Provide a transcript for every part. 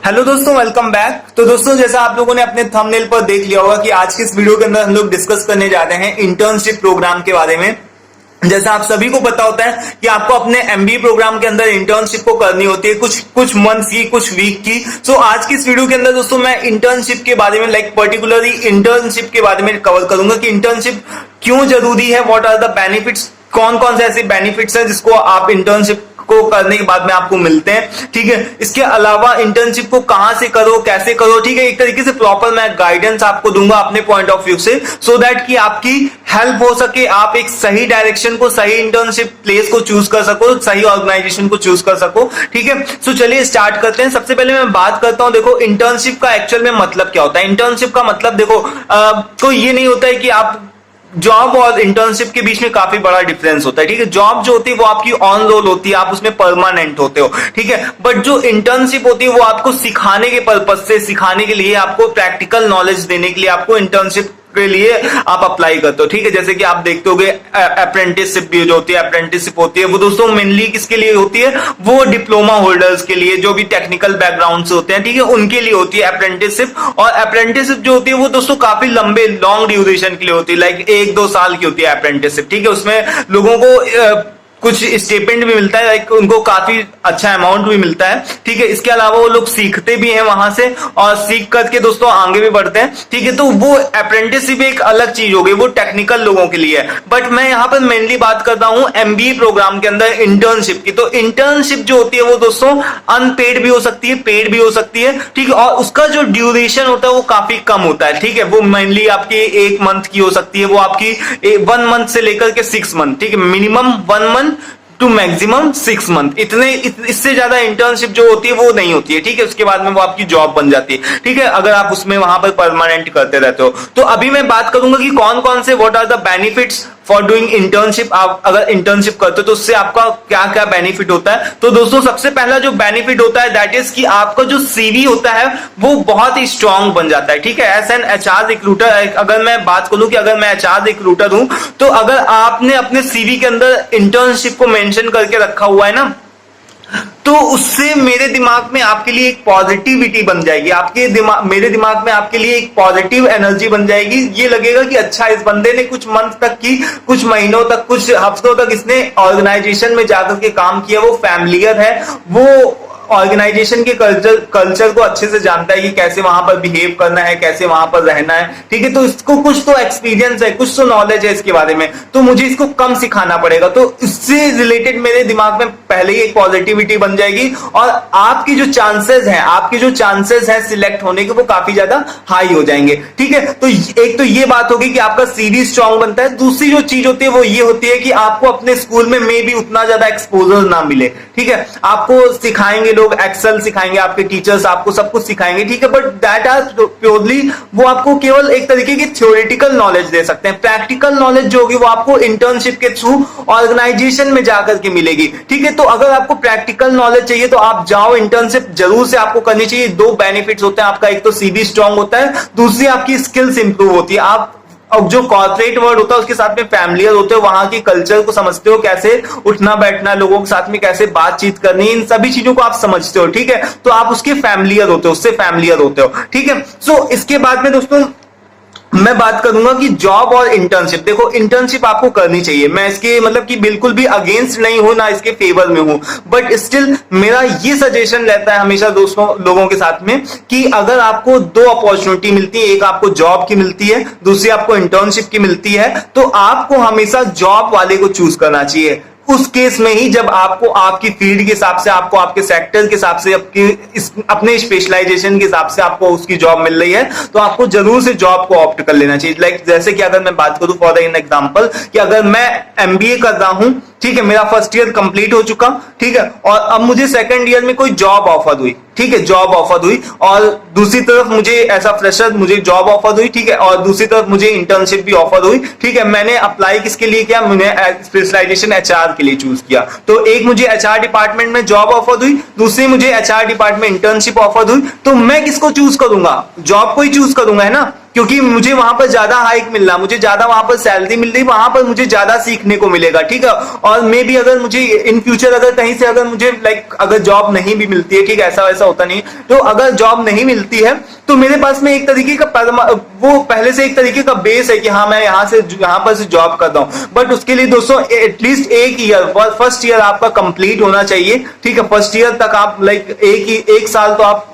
Hello दोस्तों, welcome back. तो दोस्तों, जैसा आप लोगों ने अपने थंबनेल पर देख लिया होगा कि आज की इस वीडियो के अंदर हम लोग डिस्कस करने जा रहे हैं इंटर्नशिप प्रोग्राम के बारे में। जैसा आप सभी को पता होता है कि आपको अपने एमबीए प्रोग्राम के अंदर इंटर्नशिप को करनी होती है, कुछ मंथ्स की, कुछ वीक की। सो आज की इस वीडियो के अंदर दोस्तों मैं इंटर्नशिप के बारे में पर्टिकुलरली इंटर्नशिप के बारे में कवर करूंगा कि इंटर्नशिप क्यों जरूरी है, व्हाट आर द बेनिफिट्स, कौन कौन से ऐसे बेनिफिट्स हैं जिसको आप इंटर्नशिप को करने के बाद में आपको मिलते हैं। ठीक है, इसके अलावा इंटर्नशिप को कहां से करो, कैसे करो, ठीक है, एक तरीके से प्रॉपर मैं गाइडेंस आपको दूंगा अपने पॉइंट ऑफ व्यू से, सो दैट कि आपकी हेल्प हो सके, आप एक सही डायरेक्शन को, सही इंटर्नशिप प्लेस को चूज कर सको, सही ऑर्गेनाइजेशन को चूज कर सको। ठीक है, सो चलिए स्टार्ट करते हैं। सबसे पहले मैं बात करता हूं, देखो इंटर्नशिप का एक्चुअल में मतलब क्या होता है। इंटर्नशिप का मतलब देखो कोई ये नहीं होता है कि आप जॉब और इंटर्नशिप के बीच में काफी बड़ा डिफरेंस होता है। ठीक है, जॉब जो होती है वो आपकी ऑन रोल होती है, आप उसमें परमानेंट होते हो। ठीक है, बट जो इंटर्नशिप होती है वो आपको सिखाने के पर्पज से, सिखाने के लिए, आपको प्रैक्टिकल नॉलेज देने के लिए आपको इंटर्नशिप के लिए आप अप्लाई करते हो। ठीक है, जैसे कि आप देखते होगे अप्रेंटिसशिप भी जो होती है, अप्रेंटिसशिप होती है वो दोस्तों मेनली किसके लिए होती है, वो डिप्लोमा होल्डर्स के लिए, जो भी टेक्निकल बैकग्राउंड से होते हैं, ठीक है, उनके लिए होती है अप्रेंटिसशिप। और अप्रेंटिसशिप जो होती है वो दोस्तों काफी लंबे लॉन्ग ड्यूरेशन के लिए होती है, लाइक 1-2 साल की होती है अप्रेंटिसशिप। ठीक है, उसमें लोगों को कुछ स्टिपेंड भी मिलता है, लाइक उनको काफी अच्छा अमाउंट भी मिलता है। ठीक है, इसके अलावा वो लोग सीखते भी हैं वहां से और सीख करके दोस्तों आगे भी बढ़ते हैं। ठीक है, तो वो अप्रेंटिसशिप एक अलग चीज हो गई, वो टेक्निकल लोगों के लिए है। बट मैं यहाँ पर मेनली बात करता हूँ एमबीए प्रोग्राम के अंदर इंटर्नशिप की। तो इंटर्नशिप जो होती है वो दोस्तों अनपेड भी हो सकती है, पेड भी हो सकती है। ठीक है, और उसका जो ड्यूरेशन होता है वो काफी कम होता है। ठीक है, वो मेनली आपकी 1 मंथ की हो सकती है, वो आपकी 1 मंथ से लेकर के 6 मंथ। ठीक है, minimum 1 month to maximum 6 month, इससे ज्यादा इंटर्नशिप जो होती है वो नहीं होती है। ठीक है, उसके बाद में वो आपकी जॉब बन जाती है। ठीक है, अगर आप उसमें वहां पर परमानेंट करते रहते हो। तो अभी मैं बात करूंगा कि कौन कौन से, what are the benefits for doing internship. आप अगर इंटर्नशिप करते हो तो उससे आपका क्या क्या बेनिफिट होता है। तो दोस्तों सबसे पहला जो बेनिफिट होता है दैट इज कि आपका जो सीवी होता है वो बहुत ही स्ट्रांग बन जाता है। ठीक है, एज एन एचआर रिक्रूटर, अगर मैं बात करूं कि अगर मैं एचआर रिक्रूटर हूं, तो अगर आपने अपने सीवी के अंदर इंटर्नशिप को मेंशन करके रखा हुआ है ना, तो उससे मेरे दिमाग में आपके लिए एक पॉजिटिविटी बन जाएगी, मेरे दिमाग में आपके लिए एक पॉजिटिव एनर्जी बन जाएगी। ये लगेगा कि अच्छा, इस बंदे ने कुछ मंथ तक की, कुछ महीनों तक, कुछ हफ्तों तक इसने ऑर्गेनाइजेशन में जाकर के काम किया, वो फैमिलियर है, वो ऑर्गेनाइजेशन के कल्चर को अच्छे से जानता है कि कैसे वहां पर बिहेव करना है, कैसे वहां पर रहना है। ठीक है, तो इसको कुछ तो एक्सपीरियंस है, कुछ तो नॉलेज है इसके बारे में, तो मुझे इसको कम सिखाना पड़ेगा। तो इससे रिलेटेड मेरे दिमाग में पहले ही एक पॉजिटिविटी बन जाएगी और आपकी जो चांसेस हैं सिलेक्ट होने के, वो काफी ज्यादा हाई हो जाएंगे। ठीक है, तो एक तो ये बात होगी कि आपका सीवी स्ट्रांग बनता है। दूसरी जो चीज होती है वो ये होती है कि आपको अपने स्कूल में मे भी उतना ज्यादा एक्सपोजर ना मिले। ठीक है, आपको सिखाएंगे लोग, एक्सेल सिखाएंगे, आपके टीचर्स आपको सब कुछ सिखाएंगे। ठीक है, बट दैट आर प्योरली, वो आपको केवल एक तरीके की थ्योरेटिकल नॉलेज दे सकते हैं। प्रैक्टिकल नॉलेज जो होगी वो आपको इंटर्नशिप के थ्रू ऑर्गेनाइजेशन में जाकर के मिलेगी। ठीक है, तो अगर आपको प्रैक्टिकल नॉलेज चाहिए तो आप जाओ, इंटर्नशिप जरूर से आपको करनी चाहिए। 2 बेनिफिट्स होते हैं आपका, एक तो सीवी स्ट्रांग होता है, दूसरी आपकी स्किल्स इंप्रूव होती है। आप अब जो कॉर्पोरेट वर्ल्ड होता है उसके साथ में फैमिलियर होते हो, वहां की कल्चर को समझते हो, कैसे उठना बैठना, लोगों के साथ में कैसे बातचीत करनी, इन सभी चीजों को आप समझते हो। ठीक है, तो आप उसके फैमिलियर होते हो, उससे फैमिलियर होते हो। ठीक है, सो इसके बाद में दोस्तों मैं बात करूंगा कि जॉब और इंटर्नशिप। देखो इंटर्नशिप आपको करनी चाहिए, मैं इसके मतलब कि बिल्कुल भी अगेंस्ट नहीं हूं, ना इसके फेवर में हूं, बट स्टिल मेरा ये सजेशन रहता है हमेशा दोस्तों लोगों के साथ में कि अगर आपको 2 अपॉर्चुनिटी मिलती है, एक आपको जॉब की मिलती है, दूसरी आपको इंटर्नशिप की मिलती है, तो आपको हमेशा जॉब वाले को चूज करना चाहिए। उस केस में ही जब आपको आपकी फील्ड के हिसाब से, आपको आपके सेक्टर के हिसाब से, अपने स्पेशलाइजेशन के हिसाब से आपको उसकी जॉब मिल रही है, तो आपको जरूर से जॉब को ऑप्ट कर लेना चाहिए। लाइक जैसे कि अगर मैं बात करूं फॉर एन एग्जांपल कि अगर मैं एमबीए कर रहा हूं, ठीक है, मेरा फर्स्ट ईयर कंप्लीट हो चुका, ठीक है, और अब मुझे सेकंड ईयर में कोई जॉब ऑफर हुई, ठीक है, जॉब ऑफर हुई, और दूसरी तरफ मुझे ऐसा फ्रेशर मुझे जॉब ऑफर हुई, ठीक है, और दूसरी तरफ मुझे इंटर्नशिप भी ऑफर हुई। ठीक है, मैंने अप्लाई किसके लिए किया, मैंने स्पेशलाइजेशन एचआर के लिए चूज किया। तो एक मुझे एचआर डिपार्टमेंट में जॉब ऑफर हुई, दूसरी मुझे एचआर डिपार्टमेंट इंटर्नशिप ऑफर हुई, तो मैं किसको चूज करूंगा, जॉब को ही चूज करूंगा, है ना, क्योंकि मुझे वहां पर ज्यादा हाइक मिलना, मुझे ज्यादा वहां पर सैलरी मिल रही, वहां पर मुझे ज्यादा सीखने को मिलेगा, ठीक है। और मे भी अगर मुझे इन फ्यूचर अगर कहीं से अगर मुझे अगर जॉब नहीं भी मिलती है, ठीक है, ऐसा वैसा होता नहीं, तो अगर जॉब नहीं मिलती है तो मेरे पास में एक तरीके का वो पहले से एक तरीके का बेस है कि हाँ मैं यहाँ पर से जॉब करता हूँ। बट उसके लिए दोस्तों एटलीस्ट एक ईयर, फर्स्ट ईयर आपका कंप्लीट होना चाहिए, ठीक है। फर्स्ट ईयर तक आप एक साल तो आप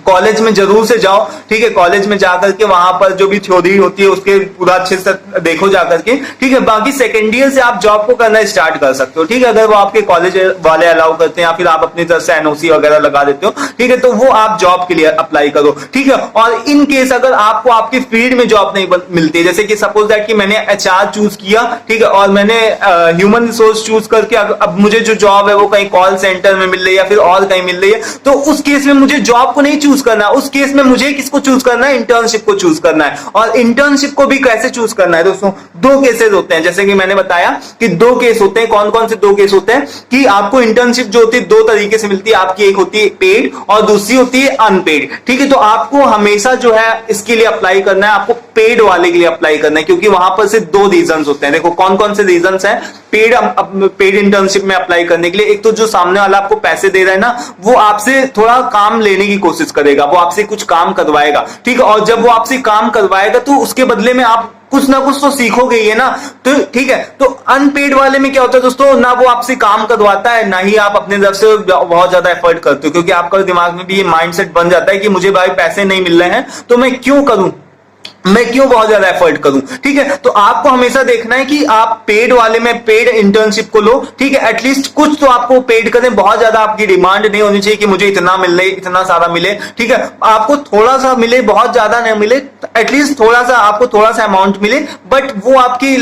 कॉलेज में जरूर से जाओ, ठीक है। कॉलेज में जाकर के वहां पर जो भी थ्योरी होती है उसके पूरा अच्छे से देखो जाकर के, ठीक है। बाकी सेकेंड ईयर से आप जॉब को करना स्टार्ट कर सकते हो, ठीक है, अगर वो आपके कॉलेज वाले अलाउ करते हैं या फिर आप अपनी तरफ से एनओसी वगैरह लगा देते हो, ठीक है, तो वो आप जॉब के लिए अप्लाई करो, ठीक है। और इन केस अगर आपको आपकी फील्ड में जॉब नहीं मिलती, जैसे कि सपोज दैट कि मैंने एचआर चूज किया, ठीक है, और मैंने ह्यूमन रिसोर्स चूज करके अब मुझे जो जॉब है वो कहीं कॉल सेंटर में मिल रही है या फिर और कहीं मिल रही है, तो उस केस में मुझे जॉब को नहीं चूज करना, उस केस में मुझे किसको चूज करना है, इंटर्नशिप को चूज करना है। और इंटर्नशिप को भी कैसे चूज करना है दोस्तों, दो केसेस होते हैं, जैसे कि मैंने बताया कि दो केस होते हैं। कौन कौन से दो केस होते हैं कि आपको इंटर्नशिप जो होती है दो तरीके से मिलती है आपकी, एक होती है पेड और दूसरी होती है अनपेड, ठीक है। तो आपको हमेशा जो है इसके लिए अप्लाई करना है, आपको पेड वाले के लिए अप्लाई करना है, क्योंकि वहां पर से दो रीजंस होते हैं। देखो कौन कौन से रीजंस हैं पेड इंटर्नशिप में अप्लाई करने के लिए। एक तो जो सामने वाला आपको पैसे दे रहा है ना, वो आपसे थोड़ा काम लेने की कोशिश करेगा, वो आपसे कुछ काम करवाएगा, ठीक है। और जब वो आपसे काम करवाएगा तो उसके बदले में आप कुछ ना कुछ तो सीखोगे ही है ना, तो ठीक है। तो अनपेड वाले में क्या होता है दोस्तों, ना वो आपसे काम करवाता है, ना ही आप अपने तरफ से बहुत ज्यादा एफर्ट करते हो, क्योंकि आपका दिमाग में भी ये माइंडसेट बन जाता है कि मुझे भाई पैसे नहीं मिल रहे हैं तो मैं क्यों करूं, मैं क्यों बहुत ज्यादा एफर्ट करूं, ठीक है। तो आपको हमेशा देखना है कि आप पेड वाले में पेड इंटर्नशिप को लो, ठीक है। एटलीस्ट कुछ तो आपको पेड करें, बहुत ज्यादा आपकी डिमांड नहीं होनी चाहिए कि मुझे इतना मिल रहा, इतना सारा मिले, ठीक है। आपको थोड़ा सा मिले, बहुत ज्यादा नहीं मिले, एटलीस्ट थोड़ा सा आपको थोड़ा सा अमाउंट मिले, बट वो आपकी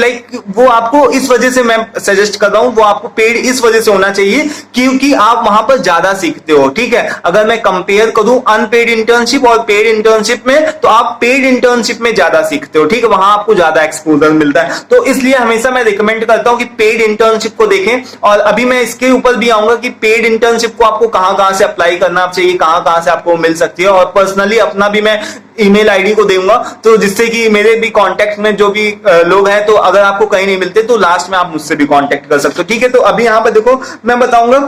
वो आपको इस वजह से मैं सजेस्ट कर रहा हूं, वो आपको पेड इस वजह से होना चाहिए क्योंकि आप वहां पर ज्यादा सीखते हो, ठीक है। अगर मैं कंपेयर करूं अनपेड इंटर्नशिप और पेड इंटर्नशिप में, तो आप पेड इंटर्नशिप में ज्यादा सीखते हो, ठीक है, वहां आपको ज्यादा एक्सपोजर मिलता है। तो इसलिए हमेशा मैं रिकमेंड करता हूं कि पेड इंटर्नशिप को देखें। और अभी मैं इसके ऊपर भी आऊंगा कि पेड इंटर्नशिप को आपको कहां कहां से अप्लाई करना चाहिए, कहां कहां से आपको मिल सकती है। और पर्सनली अपना भी मैं ईमेल आईडी को दूंगा, तो जिससे कि मेरे भी कांटेक्ट में जो भी लोग हैं, तो अगर आपको कहीं नहीं मिलते तो लास्ट में आप मुझसे भी कांटेक्ट कर सकते हो, ठीक है। तो अभी यहां पर देखो मैं बताऊंगा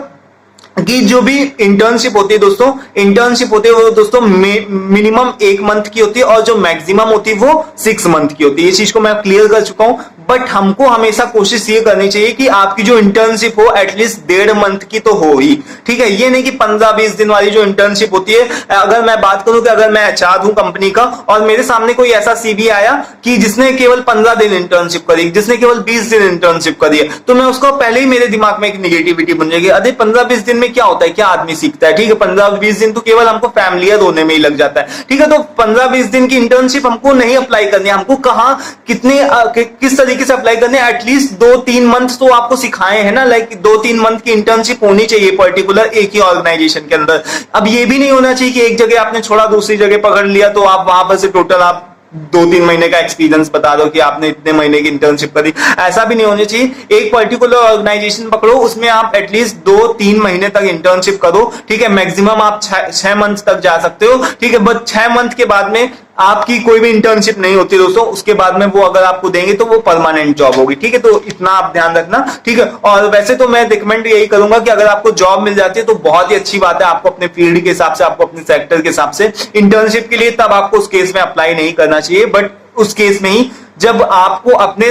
कि जो भी इंटर्नशिप होती है दोस्तों, इंटर्नशिप होती है वो दोस्तों मिनिमम 1 मंथ की होती है और जो मैक्सिमम होती है वो 6 मंथ की होती है। ये चीज को मैं क्लियर कर चुका हूं। बट हमको हमेशा कोशिश ये करनी चाहिए कि आपकी जो इंटर्नशिप हो एटलीस्ट 1.5 मंथ की तो हो ही, ठीक है। ये नहीं कि 15-20 दिन वाली जो इंटर्नशिप होती है। अगर मैं बात करूं कि अगर मैं एचआर हूं कंपनी का और मेरे सामने कोई ऐसा सीवी आया कि जिसने केवल 15 दिन इंटर्नशिप करी, जिसने केवल 20 दिन इंटर्नशिप करी है, तो मैं उसको पहले ही मेरे दिमाग में एक निगेटिविटी बन जाएगी, अरे 15-20 दिन में क्या होता है, क्या आदमी सीखता है, ठीक है। 15-20 दिन तो केवल हमको फैमिलियर होने में ही लग जाता है, ठीक है। तो 15-20 दिन की इंटर्नशिप हमको नहीं अप्लाई करनी है, हमको कहां कितने किस तरीके से अप्लाई करने, एटलीस्ट 2-3 मंथ तो आपको सिखाए हैं ना, 2-3 मंथ की इंटर्नशिप होनी चाहिए पर्टिकुलर एक ही ऑर्गेनाइजेशन के अंदर। अब ये भी नहीं होना चाहिए कि एक जगह आपने छोड़ा दूसरी जगह पकड़ लिया तो आप वहां पर से टोटल आप 2-3 महीने का एक्सपीरियंस बता दो कि आपने इतने महीने की इंटर्नशिप करी, ऐसा भी नहीं होना चाहिए। एक पर्टिकुलर ऑर्गेनाइजेशन पकड़ो, उसमें आप एटलीस्ट 2-3 महीने तक इंटर्नशिप करो, ठीक है। मैक्सिमम आप 6 मंथ तक जा सकते हो, ठीक है। बट 6 मंथ के बाद में आपकी कोई भी इंटर्नशिप नहीं होती दोस्तों, उसके बाद में वो अगर आपको देंगे तो वो परमानेंट जॉब होगी, ठीक है। तो इतना आप ध्यान रखना, ठीक है। और वैसे तो मैं रिकमेंड यही करूंगा कि अगर आपको जॉब मिल जाती है तो बहुत ही अच्छी बात है, आपको अपने फील्ड के हिसाब से, आपको अपने सेक्टर के हिसाब से इंटर्नशिप के लिए तब आपको उस केस में अप्लाई नहीं करना चाहिए, बट उस केस में ही जब आपको अपने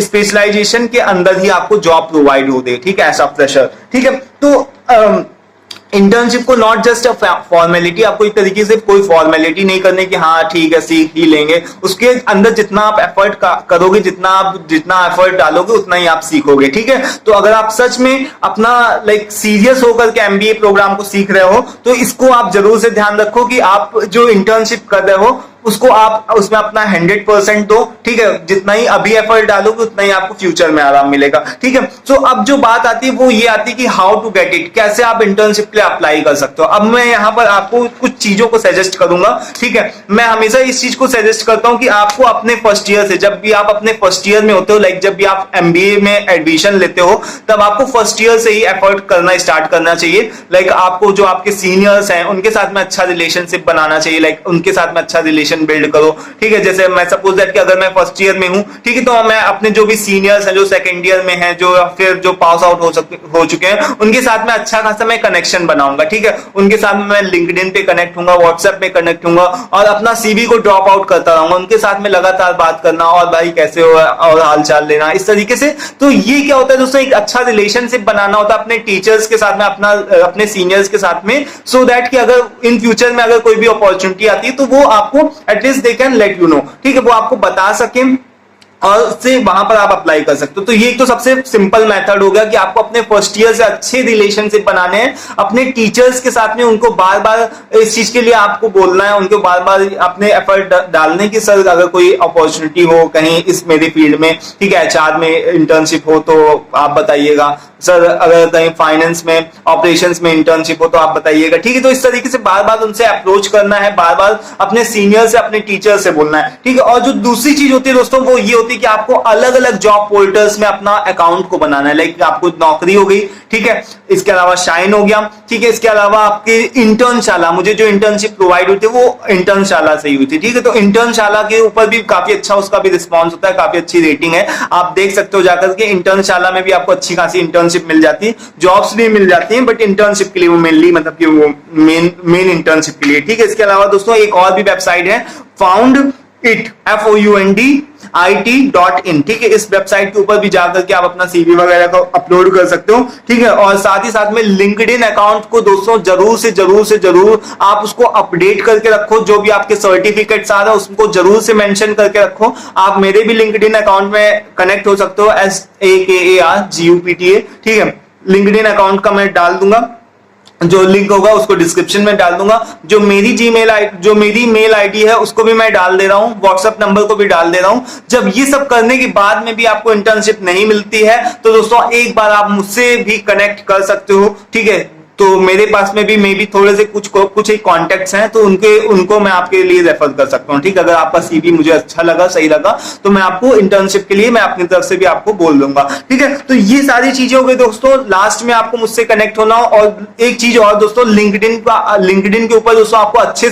स्पेशलाइजेशन के अंदर ही आपको जॉब प्रोवाइड हो दे, ठीक है, एज अ फ्रेशर, ठीक है। तो इंटर्नशिप को नॉट जस्ट अ फॉर्मेलिटी, आपको एक तरीके से कोई फॉर्मेलिटी नहीं करने की हाँ ठीक है सीख ही लेंगे, उसके अंदर जितना आप एफर्ट करोगे, जितना एफर्ट डालोगे उतना ही आप सीखोगे, ठीक है। तो अगर आप सच में अपना सीरियस होकर के एमबीए प्रोग्राम को सीख रहे हो तो इसको आप जरूर से ध्यान रखो कि आप जो इंटर्नशिप कर रहे हो उसको आप उसमें अपना 100% दो, ठीक है। जितना ही अभी एफर्ट डालोगे उतना ही आपको फ्यूचर में आराम मिलेगा, ठीक है। सो अब जो बात आती है वो ये आती है कि हाउ टू गेट इट, कैसे आप इंटर्नशिप के लिए अप्लाई कर सकते हो। अब मैं यहाँ पर आपको कुछ चीजों को सजेस्ट करूंगा, ठीक है। मैं हमेशा इस चीज को सजेस्ट करता हूं कि आपको अपने फर्स्ट ईयर से, जब भी आप अपने फर्स्ट ईयर में होते हो, जब भी आप एमबीए में एडमिशन लेते हो, तब आपको फर्स्ट ईयर से ही एफर्ट करना स्टार्ट करना चाहिए। आपको जो आपके सीनियर्स हैं उनके साथ में अच्छा रिलेशनशिप बनाना चाहिए, उनके साथ में अच्छा रिलेशन रिलेशन बिल्ड करो। ठीक है, जैसे मैं सपोज दैट कि अगर मैं फर्स्ट ईयर में हूं, ठीक है, तो मैं अपने जो भी सीनियर्स हैं, जो सेकंड ईयर में हैं, जो फिर जो पास आउट हो चुके हैं, उनके साथ में अच्छा खासा मैं कनेक्शन बनाऊंगा। ठीक है, उनके साथ में मैं लिंक्डइन पे कनेक्ट हूंगा, व्हाट्सएप पे कनेक्ट हूंगा और अपना सीवी को ड्रॉप आउट करता रहूंगा, उनके साथ में लगातार बात करना और भाई कैसे हो और हालचाल लेना, इस तरीके से। तो ये क्या होता है दोस्तों, एक अच्छा रिलेशनशिप बनाना होता है अपने टीचर्स के साथ में, अपने सीनियर्स के साथ में, सो दैट कि अगर इन फ्यूचर में अगर कोई भी अपॉर्चुनिटी आती है तो वो आपको at least they can let you know. ठीक है, वो आपको बता सके और उससे वहां पर आप अप्लाई कर सकते हो। तो ये एक तो सबसे सिंपल मेथड हो गया कि आपको अपने फर्स्ट ईयर से अच्छे रिलेशनशिप बनाने हैं अपने टीचर्स के साथ में, उनको बार बार इस चीज के लिए आपको बोलना है, उनको बार बार अपने एफर्ट डालने की, सर अगर कोई अपॉर्चुनिटी हो कहीं इस मेरी फील्ड में, ठीक है, एचआर में इंटर्नशिप हो तो आप बताइएगा, सर अगर कहीं फाइनेंस में ऑपरेशंस में इंटर्नशिप हो तो आप बताइएगा। ठीक है, तो इस तरीके से बार बार उनसे अप्रोच करना है, बार बार अपने सीनियर से, अपने टीचर से बोलना है। ठीक है, और जो दूसरी चीज होती है दोस्तों वो ये होती है कि आपको अलग अलग जॉब पोर्टल्स में अपना अकाउंट को बनाना है। लाइक आपको नौकरी हो गई, ठीक है, इसके अलावा शाइन हो गया, ठीक है, इसके अलावा आपके इंटर्नशाला, मुझे जो इंटर्नशिप प्रोवाइड हुई थी वो इंटर्नशाला से ही हुई थी। ठीक है, तो इंटर्नशाला के ऊपर भी काफी अच्छा उसका भी रिस्पॉन्स होता है, काफी अच्छी रेटिंग है, आप देख सकते हो जाकर के। इंटर्नशाला में भी आपको अच्छी खासी इंटर्नशिप मिल जाती है, जॉब्स भी मिल जाती हैं, बट इंटर्नशिप के लिए वो मेनली, मतलब कि वो मेन इंटर्नशिप के लिए। ठीक है, इसके अलावा दोस्तों एक और भी वेबसाइट है, फाउंड इट, FOUNDIT.in। ठीक है, इस वेबसाइट के ऊपर भी जाकर के आप अपना सीवी वगैरह को अपलोड कर सकते हो। ठीक है, और साथ ही साथ में लिंक्डइन अकाउंट को दोस्तों जरूर से जरूर आप उसको अपडेट करके रखो। जो भी आपके सर्टिफिकेट्स आ रहे हैं उसको जरूर से मेंशन करके रखो। आप मेरे भी लिंक्डइन अकाउंट में कनेक्ट हो सकते हो, SAKARGUPTA। ठीक है, लिंक्डइन अकाउंट का मैं डाल दूंगा, जो लिंक होगा उसको डिस्क्रिप्शन में डाल दूंगा। जो मेरी मेल आईडी है उसको भी मैं डाल दे रहा हूं, व्हाट्सएप नंबर को भी डाल दे रहा हूं। जब ये सब करने के बाद में भी आपको इंटर्नशिप नहीं मिलती है तो दोस्तों एक बार आप मुझसे भी कनेक्ट कर सकते हो। ठीक है, तो मेरे पास में भी मे भी थोड़े से कुछ एक कॉन्टेक्ट्स हैं, तो उनको मैं आपके लिए रेफर कर सकता हूं। ठीक है, अगर आपका सीवी मुझे अच्छा लगा, सही लगा, तो मैं आपको इंटर्नशिप के लिए मैं अपनी तरफ से भी आपको बोल दूंगा। ठीक है, तो ये सारी चीजें हो गई दोस्तों। लास्ट में आपको मुझसे कनेक्ट होना, और एक चीज और दोस्तों, लिंक्डइन के ऊपर दोस्तों आपको अच्छे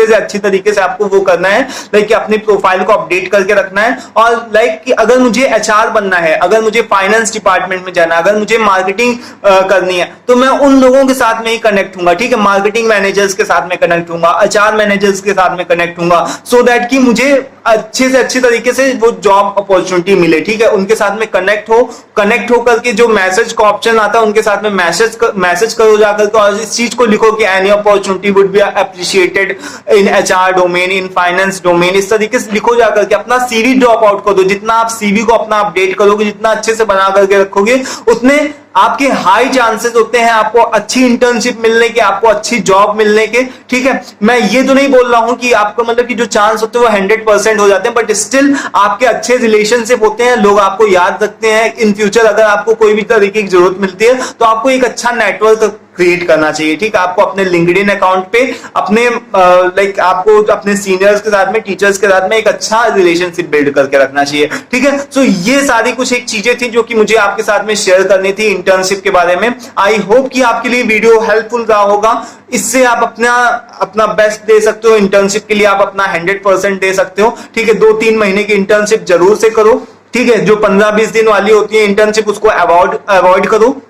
से अच्छी तरीके से आपको वो करना है, लाइक कि अपनी प्रोफाइल को अपडेट करके रखना है। और लाइक कि अगर मुझे एचआर बनना है, अगर मुझे फाइनेंस डिपार्टमेंट में जाना है, अगर मुझे मार्केटिंग करनी है, तो मैं उन लोगों के साथ में ही कनेक्ट होऊंगा। ठीक है, मार्केटिंग मैनेजर्स के साथ में कनेक्ट होऊंगा, एचआर मैनेजर्स के साथ में कनेक्ट होऊंगा, सो दैट कि मुझे अच्छे से अच्छी तरीके से वो जॉब अपॉर्चुनिटी मिले। ठीक है, उनके साथ में कनेक्ट हो करके जो मैसेज का ऑप्शन आता है उनके साथ में मैसेज करो जाकर के, और इस चीज को लिखो कि any opportunity would be appreciated in HR domain, in finance domain, इस तरीके से लिखो जाकर के। अपना सीवी ड्रॉप आउट कर दो। जितना आप सीवी को अपना अपडेट करोगे, जितना अच्छे से बना करके रखोगे, उतने आपके हाई चांसेस होते हैं आपको अच्छी इंटर्नशिप मिलने के, आपको अच्छी जॉब मिलने के। ठीक है, मैं ये तो नहीं बोल रहा हूं कि आपको मतलब कि जो चांस होते हैं वो 100% हो जाते हैं, बट स्टिल आपके अच्छे रिलेशनशिप होते हैं, लोग आपको याद रखते हैं। इन फ्यूचर अगर आपको कोई भी तरीके की जरूरत मिलती है तो आपको एक अच्छा नेटवर्क क्रिएट करना चाहिए। ठीक है, आपको अपने लिंक्डइन अकाउंट पे अपने आपको अपने सीनियर्स के साथ में, टीचर्स के साथ में एक अच्छा रिलेशनशिप बिल्ड करके रखना चाहिए। ठीक है, सो ये सारी कुछ एक चीजें थी जो कि मुझे आपके साथ में शेयर करनी थी इंटर्नशिप के बारे में। आई होप कि आपके लिए वीडियो हेल्पफुल रहा होगा। इससे आप अपना बेस्ट दे सकते हो, इंटर्नशिप के लिए आप अपना 100% दे सकते हो। ठीक है, 2-3 महीने की इंटर्नशिप जरूर से करो। ठीक है, जो 15-20 दिन वाली होती है इंटर्नशिप उसको अवॉइड करो।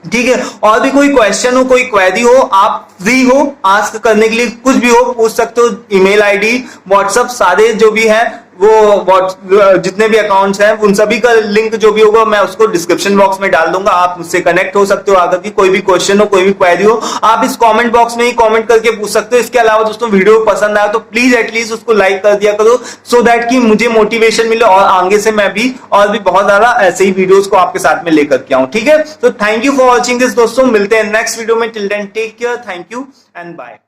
ठीक है, और भी कोई क्वेश्चन हो, कोई क्वेरी हो, आप फ्री हो आस्क करने के लिए, कुछ भी हो पूछ सकते हो। ईमेल आईडी, व्हाट्सएप, सारे जो भी है वो जितने भी अकाउंट्स हैं उन सभी का लिंक जो भी होगा मैं उसको डिस्क्रिप्शन बॉक्स में डाल दूंगा। आप मुझसे कनेक्ट हो सकते हो। अगर की कोई भी क्वेश्चन हो, कोई भी क्वेरी हो, आप इस कमेंट बॉक्स में ही कमेंट करके पूछ सकते हो। इसके अलावा दोस्तों वीडियो पसंद आया तो प्लीज एटलीस्ट उसको लाइक कर दिया करो, सो दैट कि मुझे मोटिवेशन मिले और आगे से मैं भी और भी बहुत ज्यादा ऐसे ही वीडियोस को आपके साथ में लेकर के आऊं। ठीक है, तो thank you for watching this दोस्तों, मिलते हैं नेक्स्ट वीडियो में। Till then take care, thank you and bye.